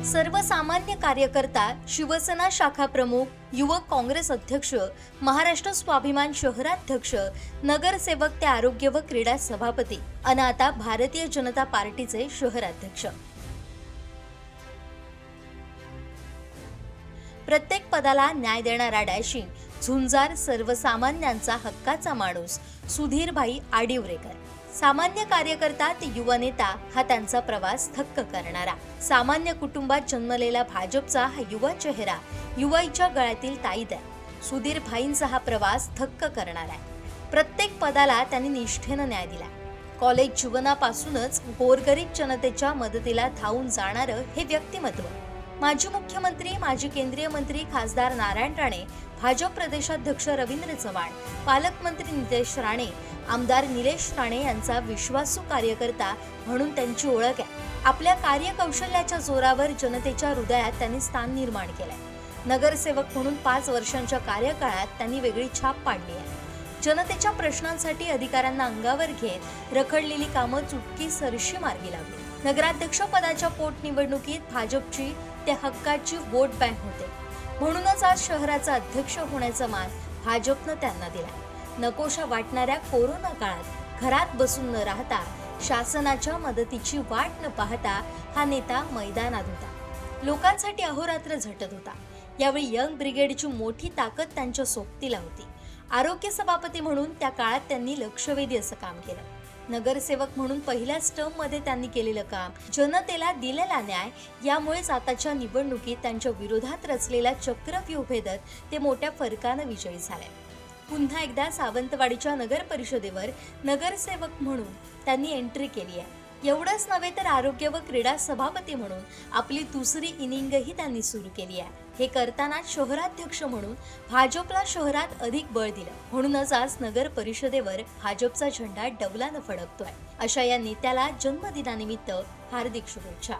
सर्वसामान्य कार्यकर्ता, शिवसेना शाखा प्रमुख, युवक काँग्रेस अध्यक्ष, महाराष्ट्र स्वाभिमान शहराध्यक्ष, नगरसेवक ते आरोग्य व क्रीडा सभापती आणि आता भारतीय जनता पार्टीचे शहराध्यक्ष। प्रत्येक पदाला न्याय देणारा डॅशिंग, झुंजार, सर्वसामान्यांचा हक्काचा माणूस सुधीरभाई आडिवरेकर। सामान्य कार्यकर्ता ते युवा नेता हा त्यांचा प्रवास थक्क करणारा। सामान्य कुटुंबात जन्मलेला भाजपचा हा युवा चेहरा, युवाईच्या गळ्यातील ताईत आहे। सुधीरभाईंचा हा प्रवास थक्क करणारा आहे। प्रत्येक पदाला त्यांनी निष्ठेनं न्याय दिला। कॉलेज जीवनापासूनच गोरगरीब जनतेच्या मदतीला धावून जाणारं हे व्यक्तिमत्व। माजी मुख्यमंत्री, माजी केंद्रीय मंत्री खासदार नारायण राणे, भाजप प्रदेशाध्यक्ष रवींद्र चव्हाण, पालकमंत्री नितेश राणे, आमदार निलेश राणे यांचा विश्वासू कार्यकर्ता म्हणून त्यांची ओळख आहे। आपल्या कार्यकौशल्याच्या जोरावर जनतेच्या हृदयात त्यांनी स्थान निर्माण केलंय। नगरसेवक म्हणून 5 वर्षांच्या कार्यकाळात त्यांनी वेगळी छाप पाडली आहे। जनतेच्या प्रश्नांसाठी अधिकाऱ्यांना अंगावर घेत रखडलेली कामं चुटकी सरशी मार्गी लावली। नगराध्यक्ष पदाच्या पोटनिवडणुकीत भाजपची ते हक्काची वोट बँक होते, म्हणूनच आज शहराचा अध्यक्ष होण्याचा मान भाजपनं त्यांना दिला। नकोशा वाटणाऱ्या कोरोना काळात घरात बसून न राहता, शासनाच्या मदतीची वाट न पाहता हा नेता मैदानात होता, लोकांसाठी अहोरात्र झटत होता। यावेळी यंग ब्रिगेडची मोठी ताकद त्यांच्या सोबतीला होती। आरोग्य सभापती म्हणून त्या काळात त्यांनी लक्षवेधी असं काम केलं। नगरसेवक म्हणून पहिल्याच टर्ममध्ये त्यांनी केलेलं काम, जनतेला दिलेला न्याय, यामुळेच आताच्या निवडणुकीत त्यांच्या विरोधात रचलेला चक्रव्यूह भेदत ते मोठ्या फरकानं विजयी झाले। पुन्हा एकदा सावंतवाडीच्या नगर परिषदेवर नगरसेवक म्हणून त्यांनी एंट्री केली आहे। एवढंच नव्हे तर आरोग्य व क्रीडा सभापती म्हणून आपली दुसरी इनिंगही त्यांनी सुरू केली आहे। हे करताना शहराध्यक्ष म्हणून भाजपला शहरात अधिक बळ दिलं, म्हणूनच आज नगर परिषदेवर भाजपचा झेंडा डौलानं फडकतोय। अशा या नेत्याला जन्मदिनानिमित्त हार्दिक शुभेच्छा।